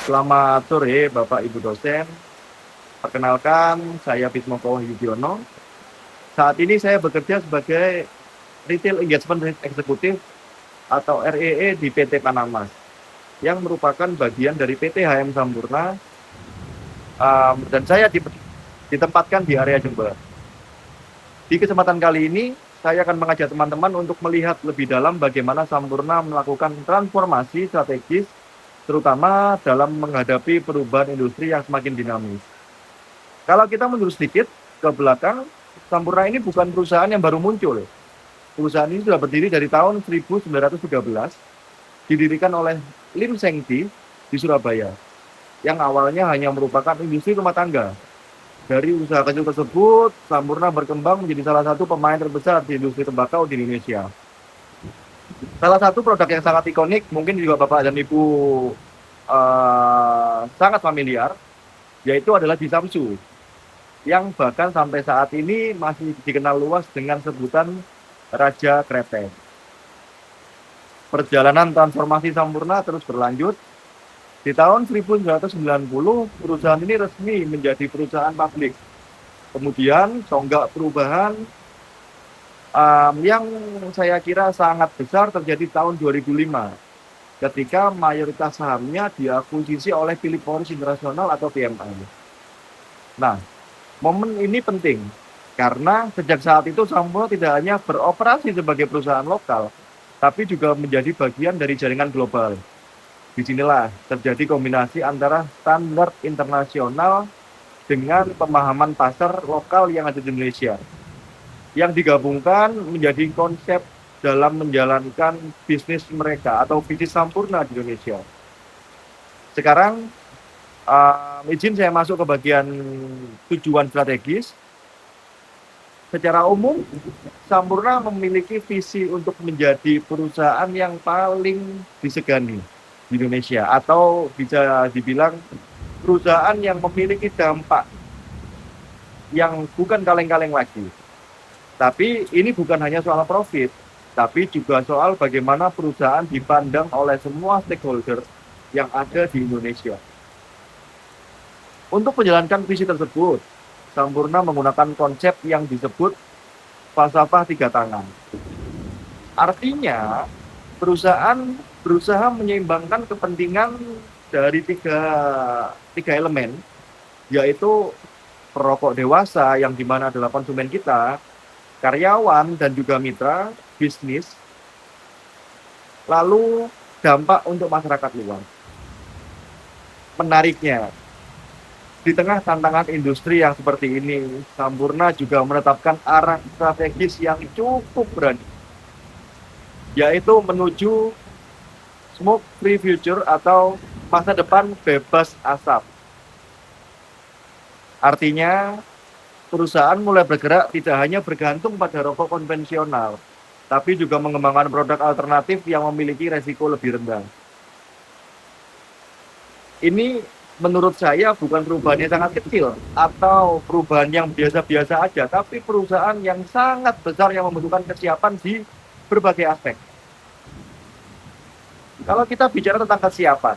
Selamat sore Bapak Ibu dosen. Perkenalkan, saya Bismoko Yudhoyono. Saat ini saya bekerja sebagai Retail Engagement Executive atau REE di PT Panamas, yang merupakan bagian dari PT HM Sampurna, dan saya ditempatkan di area Jember. Di kesempatan kali ini, saya akan mengajak teman-teman untuk melihat lebih dalam bagaimana Sampurna melakukan transformasi strategis, terutama dalam menghadapi perubahan industri yang semakin dinamis. Kalau kita mundur sedikit ke belakang, Sampurna ini bukan perusahaan yang baru muncul. Perusahaan ini sudah berdiri dari tahun 1913, didirikan oleh Lim Sengti di Surabaya, yang awalnya hanya merupakan industri rumah tangga. Dari usaha kecil tersebut, Sampurna berkembang menjadi salah satu pemain terbesar di industri tembakau di Indonesia. Salah satu produk yang sangat ikonik, mungkin juga Bapak dan Ibu sangat familiar, yaitu adalah Jisamsu, yang bahkan sampai saat ini masih dikenal luas dengan sebutan Raja Kretek. Perjalanan transformasi Sampurna terus berlanjut. Di tahun 1990, perusahaan ini resmi menjadi perusahaan publik. Kemudian tonggak perubahan yang saya kira sangat besar terjadi tahun 2005, ketika mayoritas sahamnya diakuisisi oleh Philip Morris International atau PMI. Nah, momen ini penting karena sejak saat itu Sampurna tidak hanya beroperasi sebagai perusahaan lokal, tapi juga menjadi bagian dari jaringan global. Disinilah terjadi kombinasi antara standar internasional dengan pemahaman pasar lokal yang ada di Indonesia, yang digabungkan menjadi konsep dalam menjalankan bisnis mereka atau bisnis Sampurna di Indonesia. Sekarang izin saya masuk ke bagian tujuan strategis. Secara umum, Sampurna memiliki visi untuk menjadi perusahaan yang paling disegani di Indonesia, atau bisa dibilang perusahaan yang memiliki dampak yang bukan kaleng-kaleng lagi. Tapi ini bukan hanya soal profit, tapi juga soal bagaimana perusahaan dipandang oleh semua stakeholder yang ada di Indonesia. Untuk menjalankan visi tersebut, Sampurna menggunakan konsep yang disebut falsafah 3 tangan. Artinya, perusahaan berusaha menyeimbangkan kepentingan dari tiga elemen, yaitu perokok dewasa yang dimana adalah konsumen kita, karyawan dan juga mitra bisnis, lalu dampak untuk masyarakat luas. Menariknya, di tengah tantangan industri yang seperti ini, Sampurna juga menetapkan arah strategis yang cukup berani, yaitu menuju smoke free future atau masa depan bebas asap. Artinya, perusahaan mulai bergerak tidak hanya bergantung pada rokok konvensional, tapi juga mengembangkan produk alternatif yang memiliki resiko lebih rendah. Ini menurut saya bukan perubahan yang sangat kecil atau perubahan yang biasa-biasa aja, tapi perusahaan yang sangat besar yang membutuhkan kesiapan di berbagai aspek. Kalau kita bicara tentang kesiapan,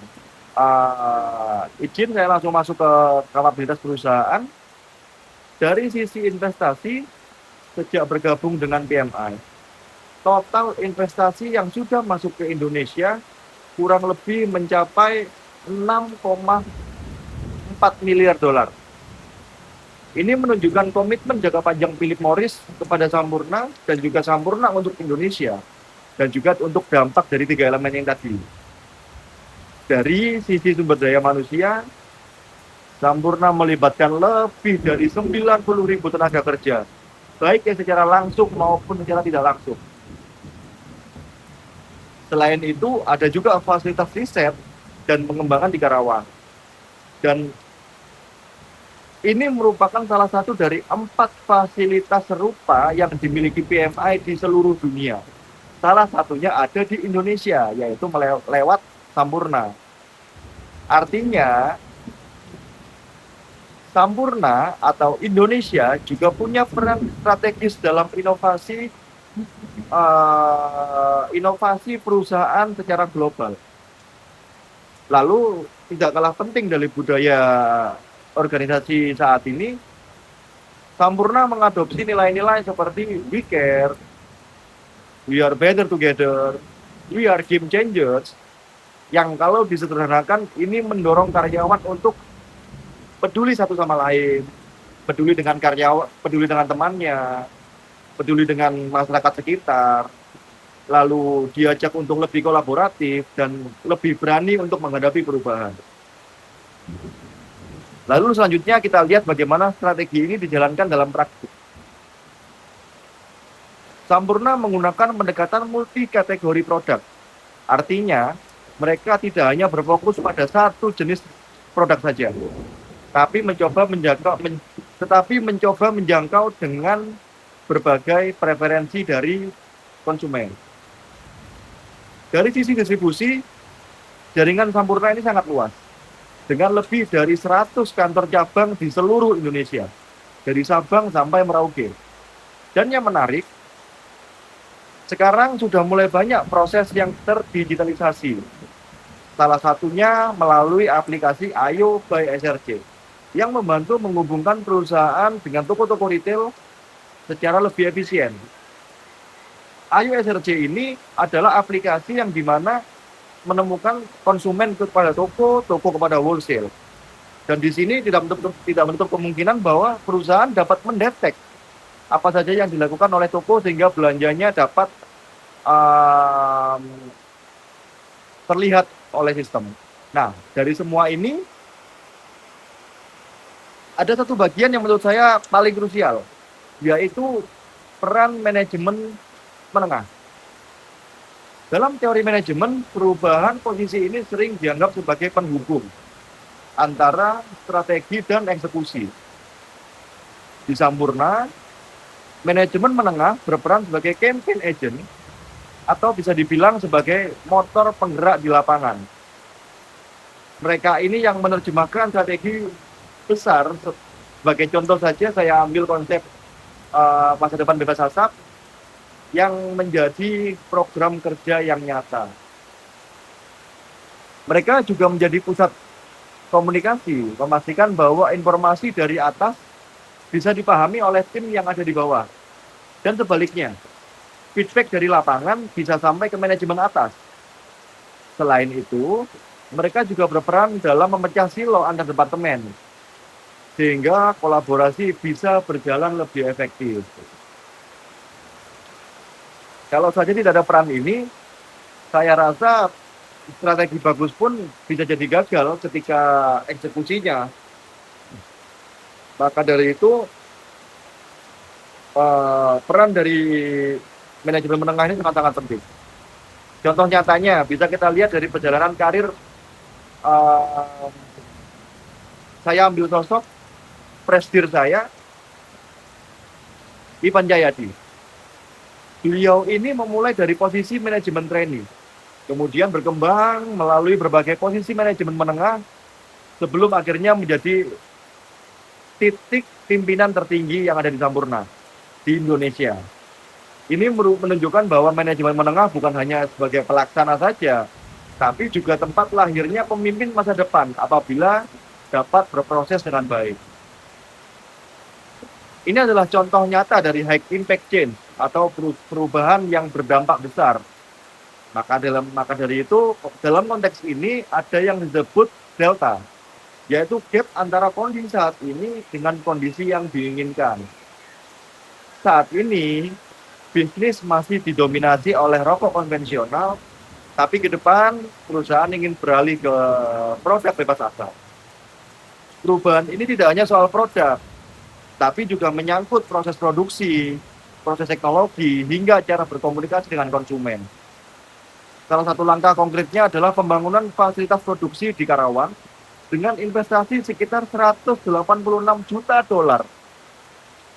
izin saya langsung masuk ke kapabilitas perusahaan. Dari sisi investasi, sejak bergabung dengan PMI, total investasi yang sudah masuk ke Indonesia kurang lebih mencapai 6,4 miliar dolar. Ini menunjukkan komitmen jangka panjang Philip Morris kepada Sampurna dan juga Sampurna untuk Indonesia, dan juga untuk dampak dari 3 elemen yang tadi. Dari sisi sumber daya manusia, Sampurna melibatkan lebih dari 90.000 tenaga kerja, baik yang secara langsung maupun secara tidak langsung. Selain itu, ada juga fasilitas riset dan pengembangan di Karawang. Dan ini merupakan salah satu dari 4 fasilitas serupa yang dimiliki PMI di seluruh dunia. Salah satunya ada di Indonesia, yaitu lewat Sampurna. Artinya, Sampurna atau Indonesia juga punya peran strategis dalam inovasi perusahaan secara global. Lalu tidak kalah penting dari budaya organisasi saat ini, Sampurna mengadopsi nilai-nilai seperti we care, we are better together, we are game changers, yang kalau disederhanakan ini mendorong karyawan untuk peduli satu sama lain, peduli dengan karyawan, peduli dengan temannya, peduli dengan masyarakat sekitar, lalu diajak untuk lebih kolaboratif dan lebih berani untuk menghadapi perubahan. Lalu selanjutnya kita lihat bagaimana strategi ini dijalankan dalam praktik. Sampurna menggunakan pendekatan multi kategori produk. Artinya, mereka tidak hanya berfokus pada satu jenis produk saja, tapi mencoba menjangkau dengan berbagai preferensi dari konsumen. Dari sisi distribusi, jaringan Sampurna ini sangat luas, dengan lebih dari 100 kantor cabang di seluruh Indonesia, dari Sabang sampai Merauke. Dan yang menarik, sekarang sudah mulai banyak proses yang terdigitalisasi. Salah satunya melalui aplikasi Ayo by SRC, yang membantu menghubungkan perusahaan dengan toko-toko retail secara lebih efisien. Ayo SRC ini adalah aplikasi yang dimana menemukan konsumen kepada toko, toko kepada wholesale. Dan di sini tidak menutup kemungkinan bahwa perusahaan dapat mendetek apa saja yang dilakukan oleh toko sehingga belanjanya dapat terlihat oleh sistem. Nah, dari semua ini ada satu bagian yang menurut saya paling krusial, yaitu peran manajemen menengah. Dalam teori manajemen, perubahan posisi ini sering dianggap sebagai penghubung antara strategi dan eksekusi. Di Sampurna, manajemen menengah berperan sebagai campaign agent atau bisa dibilang sebagai motor penggerak di lapangan. Mereka ini yang menerjemahkan strategi besar. Sebagai contoh saja, saya ambil konsep masa depan bebas asap yang menjadi program kerja yang nyata. Mereka juga menjadi pusat komunikasi, memastikan bahwa informasi dari atas bisa dipahami oleh tim yang ada di bawah. Dan sebaliknya, feedback dari lapangan bisa sampai ke manajemen atas. Selain itu, mereka juga berperan dalam memecah silo antar departemen, sehingga kolaborasi bisa berjalan lebih efektif. Kalau saja tidak ada peran ini, saya rasa strategi bagus pun bisa jadi gagal ketika eksekusinya. Maka dari itu, peran dari manajemen menengah ini sangat-sangat penting. Contoh nyatanya, bisa kita lihat dari perjalanan karir, saya ambil sosok presidir saya, Ivan Jayadi. Beliau ini memulai dari posisi manajemen trainee, kemudian berkembang melalui berbagai posisi manajemen menengah, sebelum akhirnya menjadi titik pimpinan tertinggi yang ada di Sampurna, di Indonesia. Ini menunjukkan bahwa manajemen menengah bukan hanya sebagai pelaksana saja, tapi juga tempat lahirnya pemimpin masa depan apabila dapat berproses dengan baik. Ini adalah contoh nyata dari high impact change atau perubahan yang berdampak besar. Maka dari itu, dalam konteks ini ada yang disebut delta, yaitu gap antara kondisi saat ini dengan kondisi yang diinginkan. Saat ini, bisnis masih didominasi oleh rokok konvensional, tapi ke depan perusahaan ingin beralih ke produk bebas asap. Perubahan ini tidak hanya soal produk, tapi juga menyangkut proses produksi, proses teknologi, hingga cara berkomunikasi dengan konsumen. Salah satu langkah konkretnya adalah pembangunan fasilitas produksi di Karawang dengan investasi sekitar 186 juta dolar.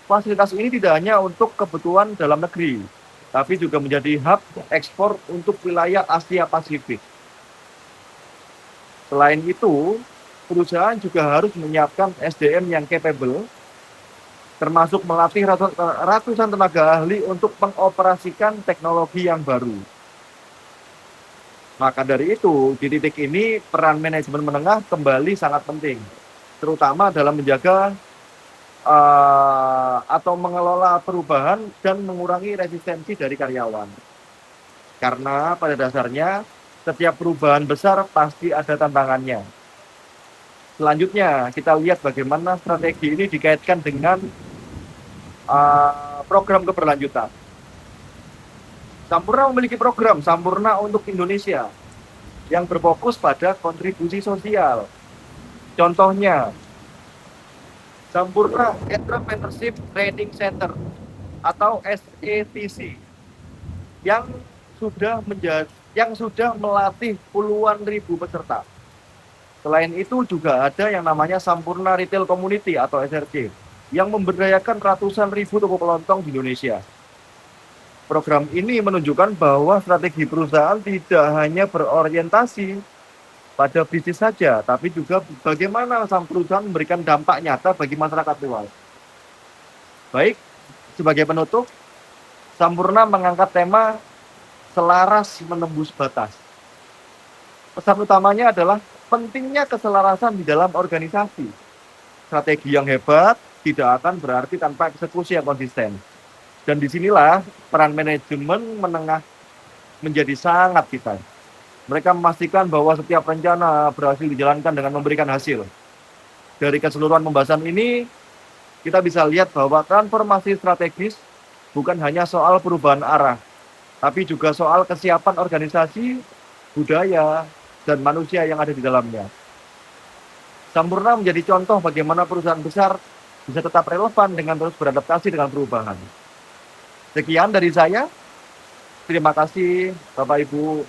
Fasilitas ini tidak hanya untuk kebutuhan dalam negeri, tapi juga menjadi hub ekspor untuk wilayah Asia Pasifik. Selain itu, perusahaan juga harus menyiapkan SDM yang capable, termasuk melatih ratusan tenaga ahli untuk mengoperasikan teknologi yang baru. Maka dari itu, di titik ini peran manajemen menengah kembali sangat penting, terutama dalam menjaga atau mengelola perubahan dan mengurangi resistensi dari karyawan. Karena pada dasarnya setiap perubahan besar pasti ada tantangannya. Selanjutnya, kita lihat bagaimana strategi ini dikaitkan dengan program keberlanjutan. Sampurna memiliki program Sampurna untuk Indonesia yang berfokus pada kontribusi sosial. Contohnya, Sampurna Entrepreneurship Training Center atau SETC yang sudah melatih puluhan ribu peserta. Selain itu juga ada yang namanya Sampurna Retail Community atau SRC yang memberdayakan ratusan ribu toko kelontong di Indonesia. Program ini menunjukkan bahwa strategi perusahaan tidak hanya berorientasi pada bisnis saja, tapi juga bagaimana sang perusahaan memberikan dampak nyata bagi masyarakat luas. Baik, sebagai penutup, Sampurna mengangkat tema selaras menembus batas. Pesan utamanya adalah pentingnya keselarasan di dalam organisasi. Strategi yang hebat tidak akan berarti tanpa eksekusi yang konsisten. Dan disinilah peran manajemen menengah menjadi sangat vital. Mereka memastikan bahwa setiap rencana berhasil dijalankan dengan memberikan hasil. Dari keseluruhan pembahasan ini, kita bisa lihat bahwa transformasi strategis bukan hanya soal perubahan arah, tapi juga soal kesiapan organisasi, budaya, dan manusia yang ada di dalamnya. Sampurna menjadi contoh bagaimana perusahaan besar bisa tetap relevan dengan terus beradaptasi dengan perubahan. Sekian dari saya. Terima kasih Bapak Ibu